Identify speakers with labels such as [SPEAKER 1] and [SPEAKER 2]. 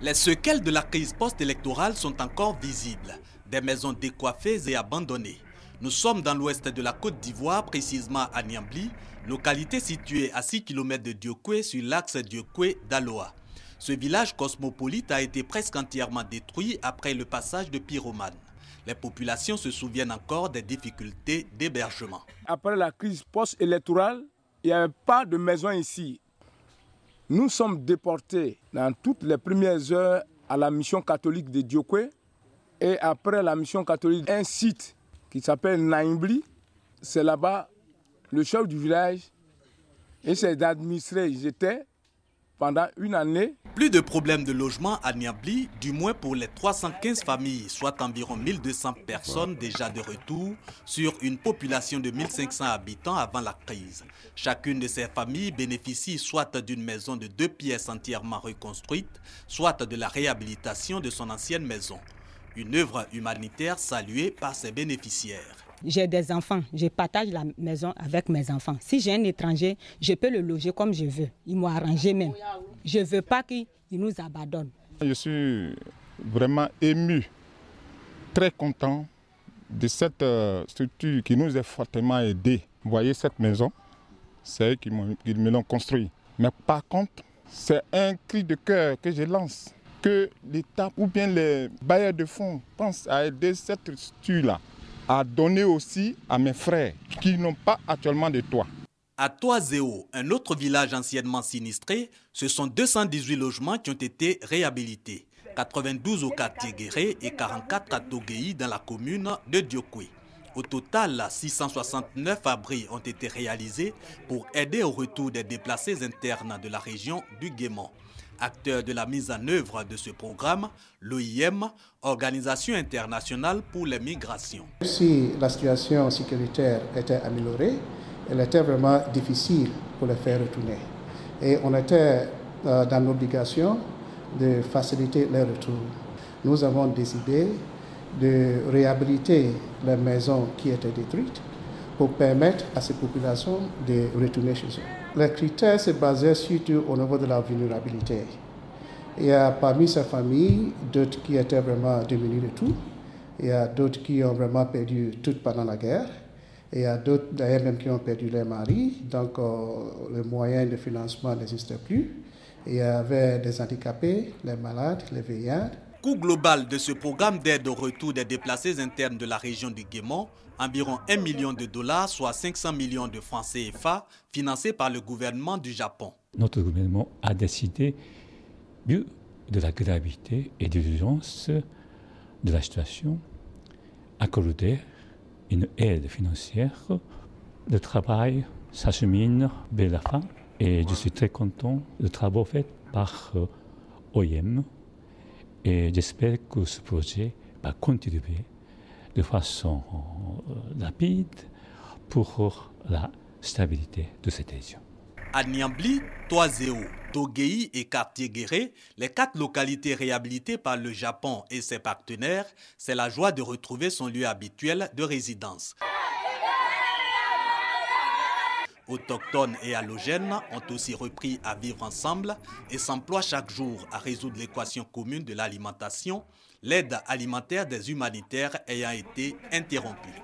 [SPEAKER 1] Les séquelles de la crise post-électorale sont encore visibles. Des maisons décoiffées et abandonnées. Nous sommes dans l'ouest de la Côte d'Ivoire, précisément à Niambli, localité située à 6 km de Diokwe sur l'axe Diokwe-Daloa. Ce village cosmopolite a été presque entièrement détruit après le passage de pyromanes. Les populations se souviennent encore des difficultés d'hébergement.
[SPEAKER 2] Après la crise post-électorale, il n'y avait pas de maison ici. Nous sommes déportés dans toutes les premières heures à la mission catholique de Diokwe. Et après la mission catholique, un site qui s'appelle Niambli, c'est là-bas le chef du village et ses administrés, ils étaient pendant une année.
[SPEAKER 1] Plus de problèmes de logement à Niambli, du moins pour les 315 familles, soit environ 1200 personnes déjà de retour sur une population de 1500 habitants avant la crise. Chacune de ces familles bénéficie soit d'une maison de 2 pièces entièrement reconstruite, soit de la réhabilitation de son ancienne maison. Une œuvre humanitaire saluée par ses bénéficiaires.
[SPEAKER 3] J'ai des enfants, je partage la maison avec mes enfants. Si j'ai un étranger, je peux le loger comme je veux. Ils m'ont arrangé même. Je ne veux pas qu'il nous abandonne.
[SPEAKER 4] Je suis vraiment ému, très content de cette structure qui nous a fortement aidés. Vous voyez cette maison, c'est eux qui me l'ont construite. Mais par contre, c'est un cri de cœur que je lance. Que l'État ou bien les bailleurs de fonds pensent à aider cette structure-là, à donner aussi à mes frères qui n'ont pas actuellement de toit.
[SPEAKER 1] À Toazéo, un autre village anciennement sinistré, ce sont 218 logements qui ont été réhabilités. 92 au quartier Guéré et 44 à Toguéi dans la commune de Diokwe. Au total, 669 abris ont été réalisés pour aider au retour des déplacés internes de la région du Guémon. Acteur de la mise en œuvre de ce programme, l'OIM, Organisation internationale pour les migrations.
[SPEAKER 5] Si la situation sécuritaire était améliorée, elle était vraiment difficile pour les faire retourner. Et on était dans l'obligation de faciliter leur retour. Nous avons décidé de réhabiliter les maisons qui étaient détruites pour permettre à ces populations de retourner chez eux. Les critères se basaient surtout au niveau de la vulnérabilité. Il y a parmi ces familles d'autres qui étaient vraiment démunies de tout. Il y a d'autres qui ont vraiment perdu tout pendant la guerre. Il y a d'autres d'ailleurs même qui ont perdu leur mari. Donc les moyens de financement n'existaient plus. Il y avait des handicapés, les malades, les vieillards.
[SPEAKER 1] Coût global de ce programme d'aide au retour des déplacés internes de la région du Guémon, environ 1 million de dollars, soit 500 millions de francs CFA, financé par le gouvernement du Japon.
[SPEAKER 6] Notre gouvernement a décidé, vu de la gravité et de l'urgence de la situation, accorder une aide financière. Le travail s'achemine vers la fin et je suis très content des travaux faits par OIM. Et j'espère que ce projet va contribuer de façon rapide pour la stabilité de cette région.
[SPEAKER 1] À Niambli, Toazéo, Toguéi et quartier Guéré, les 4 localités réhabilitées par le Japon et ses partenaires, c'est la joie de retrouver son lieu habituel de résidence. Autochtones et halogènes ont aussi repris à vivre ensemble et s'emploient chaque jour à résoudre l'équation commune de l'alimentation, l'aide alimentaire des humanitaires ayant été interrompue.